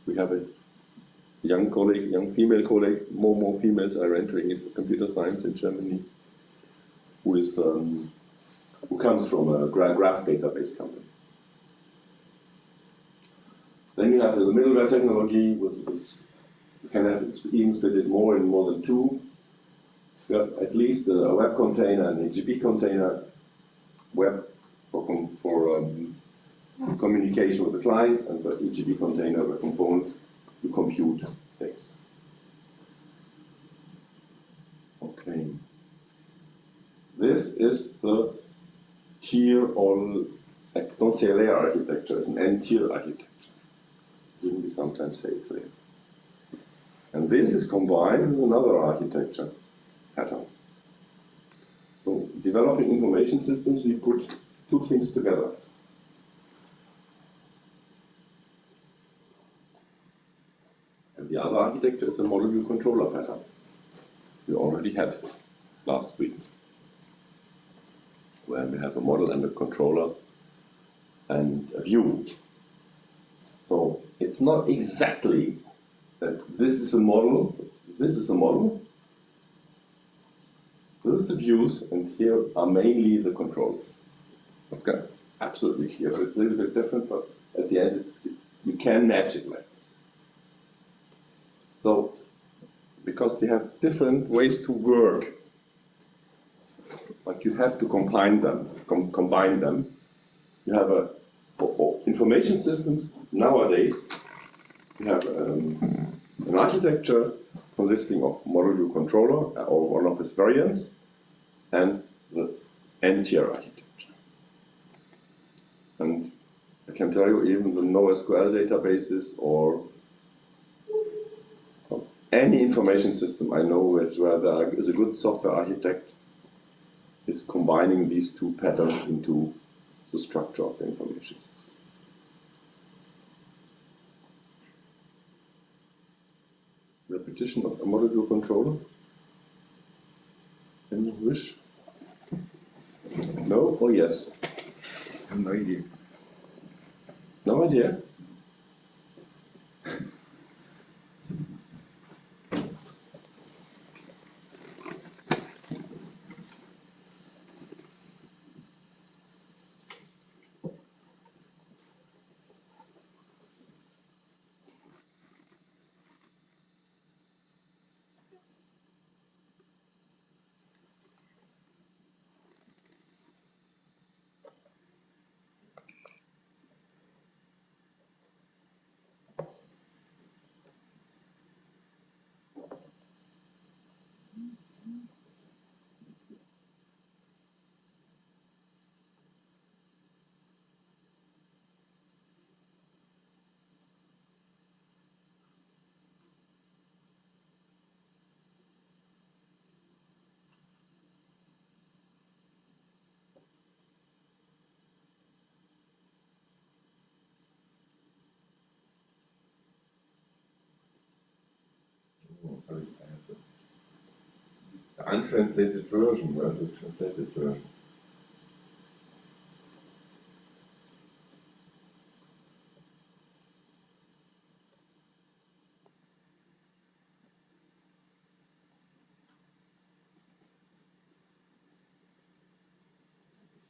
We have a young colleague, young female colleague, more females are entering into computer science in Germany, who comes from a graph database company. Then you have the middleware technology, you can have even split it more than two. You have at least a web container and a GP container, web for communication with the clients, and the EGB container, the components to compute things. Okay. This is the tier, or I don't say layer architecture, it's an n-tier architecture. Even we sometimes say it's layer. And this is combined with another architecture pattern. So developing information systems, we put two things together. And the other architecture is a model view controller pattern. We already had last week, where we have a model and a controller and a view. So it's not exactly that this is a model, this is a model, this is the views, and here are mainly the controllers. Okay, absolutely clear. It's a little bit different, but at the end, you can match it like this. So, because you have different ways to work, but you have to combine them. You have for information systems nowadays. You have an architecture consisting of model view controller or one of its variants, and the n-tier architecture. And I can tell you, even the NoSQL databases or any information system I know where there is a good software architect is combining these two patterns into the structure of the information system. Repetition of a model view controller. Any wish? No or yes? I have no idea. No idea? Oh, sorry, I have the untranslated version. Where's the translated version?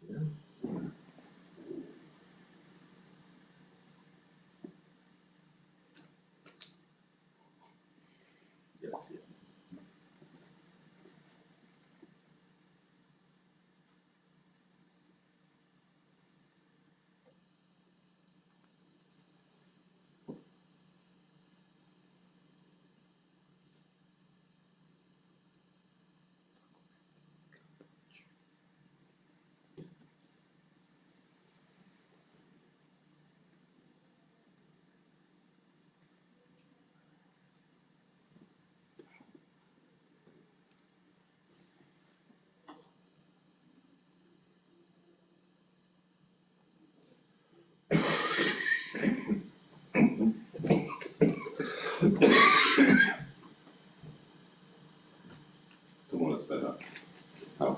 Yeah. Yes, yeah. Tomorrow is better. How?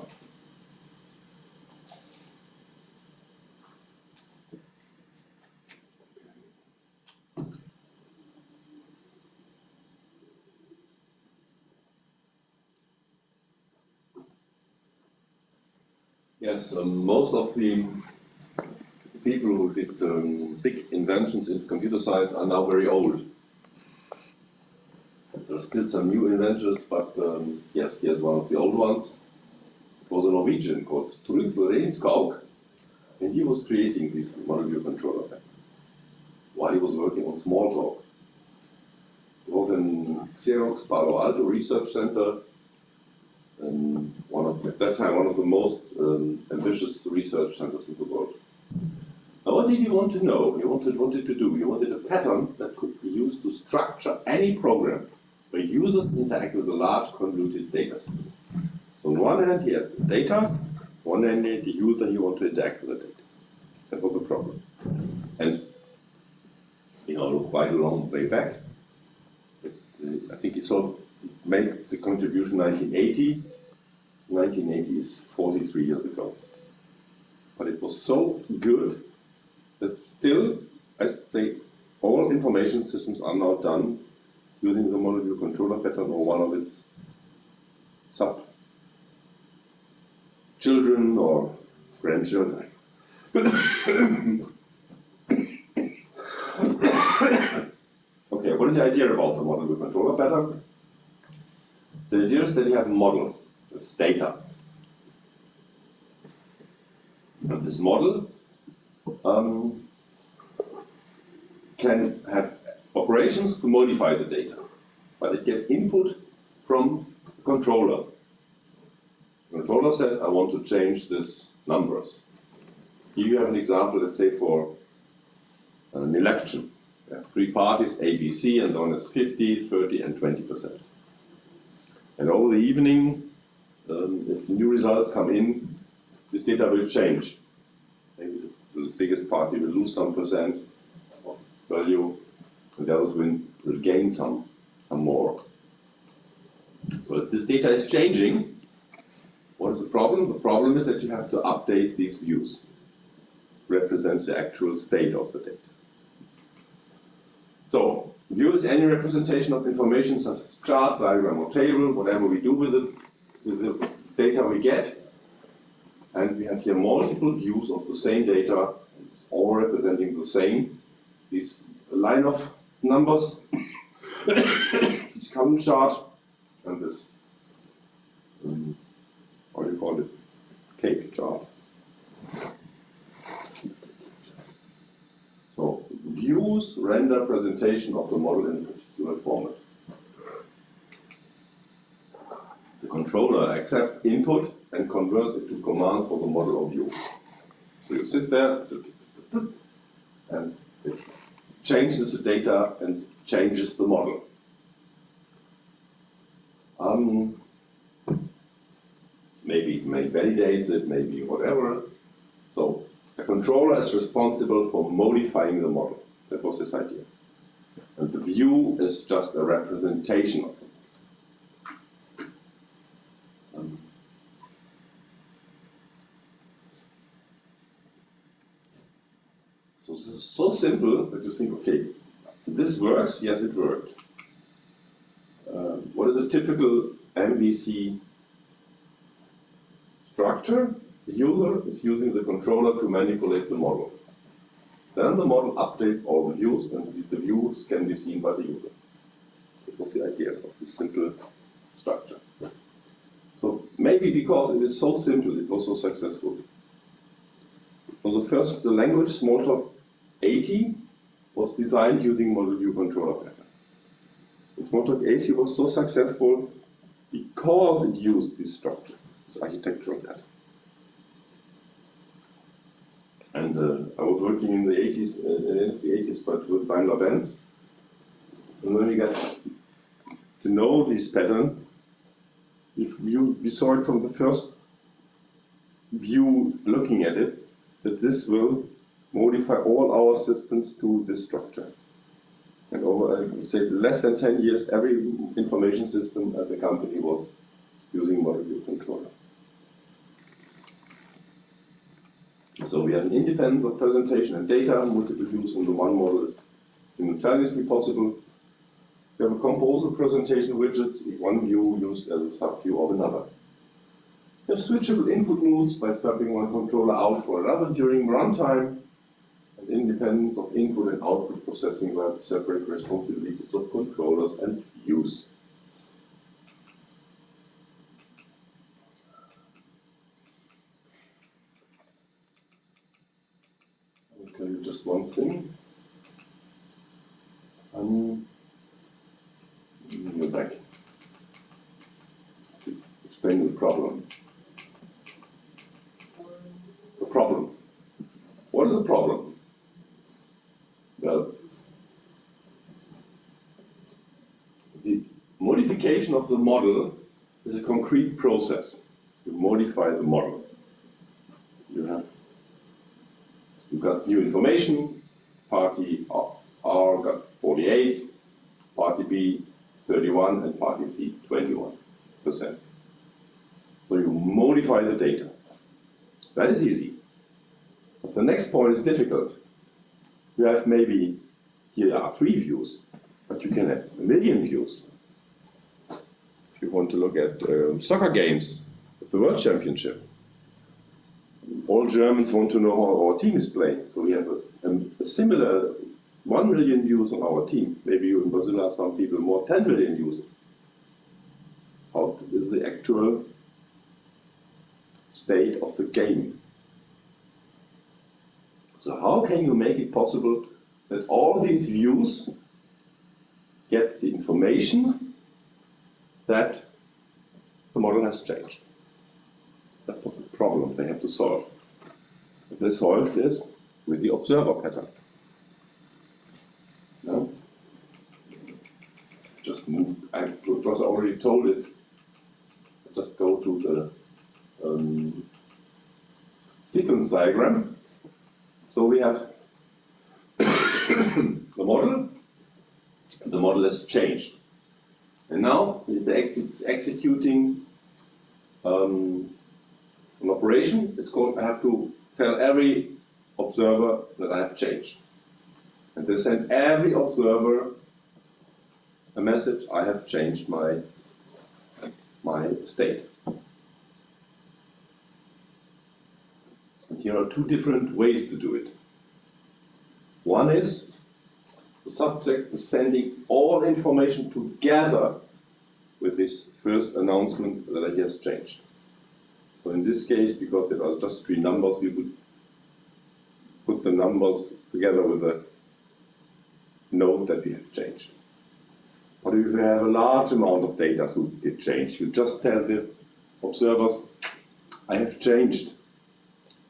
Yes, most of the people who did big inventions in computer science are now very old. There are still some new inventors, but yes, here's one of the old ones. It was a Norwegian called Trygve Reinskog, and he was creating this model view controller while he was working on Smalltalk. It was in Xerox Palo Alto Research Center, at that time one of the most ambitious research centers in the world. Now what did he want to know? He wanted to do? He wanted a pattern that could be used to structure any program where users interact with a large convoluted data set. So on one hand he had the data, on one hand he had the user he wanted to interact with the data. That was the problem. And quite a long way back. But, I think he made the contribution 1980. 1980 is 43 years ago. But it was so good that still, I say, all information systems are now done using the model view controller pattern or one of its sub-children or grandchildren. Okay, what is the idea about the model view controller pattern? The idea is that you have a model, it's data. And this model can have operations to modify the data, but it gets input from the controller. The controller says, I want to change these numbers. Here you have an example, let's say for an election. You have three parties, A, B, C, and one is 50, 30, and 20%. And over the evening, if new results come in, this data will change. Maybe the biggest party will lose some percent of its value, and the others will gain some more. So if this data is changing, what is the problem? The problem is that you have to update these views, represent the actual state of the data. So, view is any representation of information such as chart, diagram, or table, whatever we do with the data we get. And we have here multiple views of the same data, it's all representing the same. This line of numbers, this column chart, and this, how do you call it, cake chart. So, views render presentation of the model in a particular format. The controller accepts input and converts it to commands for the model or view. So you sit there, and it changes the data and changes the model. Maybe it validates it, maybe whatever. So the controller is responsible for modifying the model. That was his idea. And the view is just a representation of it. So this is so simple that you think, okay, this works, yes it worked. What is a typical MVC structure? The user is using the controller to manipulate the model. Then the model updates all the views, and the views can be seen by the user. That was the idea of this simple structure. So maybe because it is so simple, it was so successful. So the language Smalltalk 80 was designed using model view controller pattern. And Smalltalk 80 was so successful because it used this structure, this architectural pattern. And I was working in the 80s, but with Daimler-Benz. And when we got to know this pattern, we saw it from the first view looking at it, that this will modify all our systems to this structure. And over, I would say, less than 10 years, every information system at the company was using model view controller. So we have an independence of presentation and data, multiple views on the one model is simultaneously possible. We have a composer presentation widgets, one view used as a sub-view of another. We have switchable input modes by swapping one controller out for another during runtime, and independence of input and output processing where separate responsibilities of controllers and views. I will tell you just one thing. Go back to explain the problem. The problem. What is the problem? Well, the modification of the model is a concrete process. You modify the model. You've got new information. Party R got 48, party B 31, and party C 21%. So you modify the data. That is easy. But the next point is difficult. You have maybe, here are 3 views, but you can have 1 million views. If you want to look at soccer games, the World Championship, all Germans want to know how our team is playing. So we have a similar 1 million views on our team. Maybe you in Brazil have some people more, 10 million views. How is the actual state of the game? So how can you make it possible that all these views get the information that the model has changed? That was the problem they had to solve. And they solved this with the observer pattern. No? Just move, because I already told it, just go to the sequence diagram. So we have the model. The model has changed. And now it's executing an operation. It's called, I have to tell every observer that I have changed. And they send every observer a message, I have changed my state. And here are two different ways to do it. One is the subject is sending all information together with this first announcement that he has changed. So in this case, because there are just 3 numbers, we would put the numbers together with a note that we have changed. But if you have a large amount of data who did change, you just tell the observers, I have changed.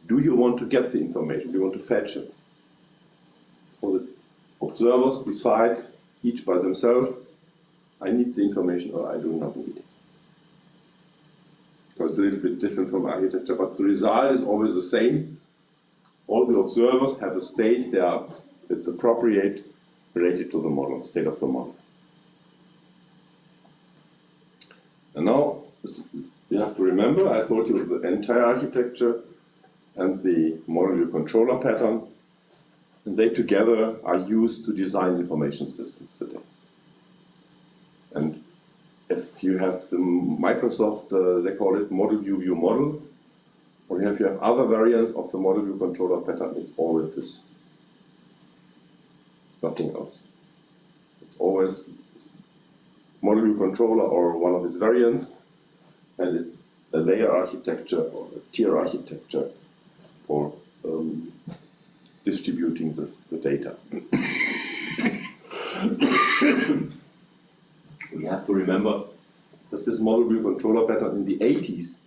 Do you want to get the information? Do you want to fetch it? So the observers decide, each by themselves, I need the information or I do not need it. So it's a little bit different from architecture, but the result is always the same. All the observers have a state that's appropriate related to the model, state of the model. And now you have to remember, I told you the entire architecture and the model view controller pattern, and they together are used to design information systems today. And if you have the Microsoft, they call it model view model, or if you have other variants of the model view controller pattern, it's always this. It's nothing else. It's always model view controller or one of its variants, and it's a layer architecture or a tier architecture for distributing the data. We have to remember that this model view controller pattern in the 80s,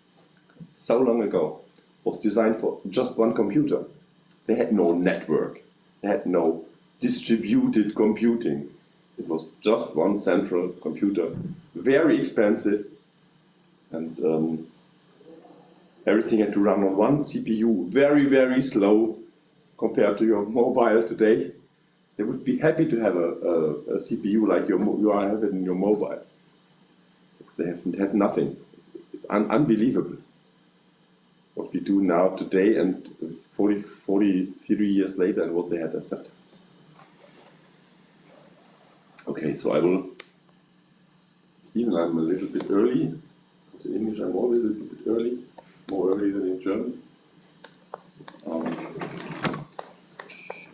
so long ago, was designed for just one computer. They had no network, they had no distributed computing. It was just one central computer, very expensive, and everything had to run on one CPU, very, very slow compared to your mobile today. They would be happy to have a CPU like you have it in your mobile. They haven't had nothing. It's unbelievable what we do now today and 43 years later and what they had at that time. Okay, so I will, even I'm a little bit early, because in English I'm always a little bit early, more early than in German.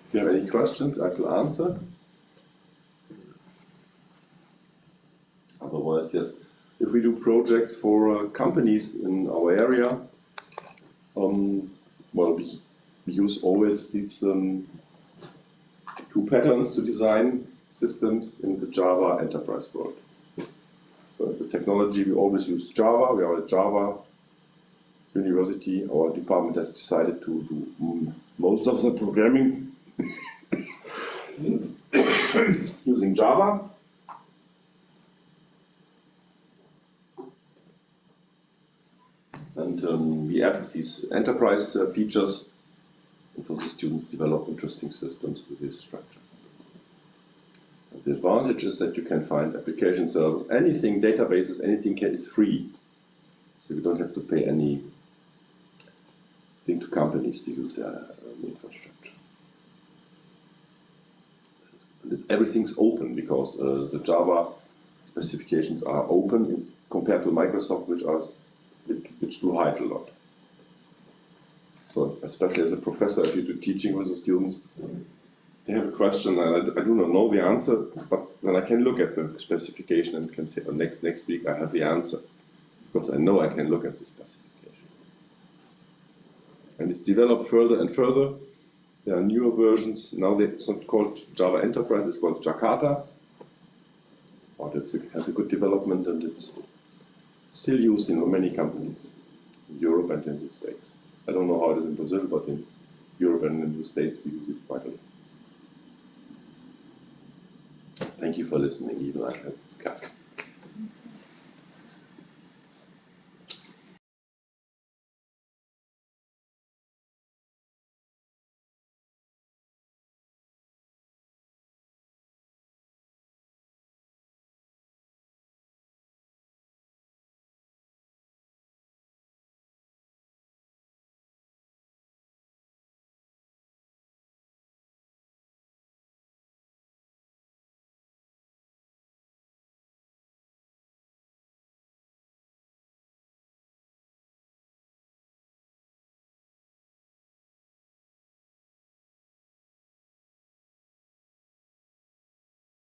If you have any questions, I will answer. Otherwise, yes. If we do projects for companies in our area, well, we use always these 2 patterns to design systems in the Java enterprise world. So the technology, we always use Java. We are a Java university. Our department has decided to do most of the programming using Java. And we add these enterprise features, and so the students develop interesting systems with this structure. The advantage is that you can find application servers, anything, databases, anything is free. So you don't have to pay anything to companies to use their infrastructure. And everything's open because the Java specifications are open compared to Microsoft, which do hide a lot. So especially as a professor, if you do teaching with the students, they have a question and I do not know the answer, but then I can look at the specification and can say, oh, next week I have the answer, because I know I can look at the specification. And it's developed further and further. There are newer versions. Now it's not called Java Enterprise, it's called Jakarta. But it has a good development and it's still used in many companies in Europe and in the States. I don't know how it is in Brazil, but in Europe and in the States we use it quite a lot. Thank you for listening, even I had this cut.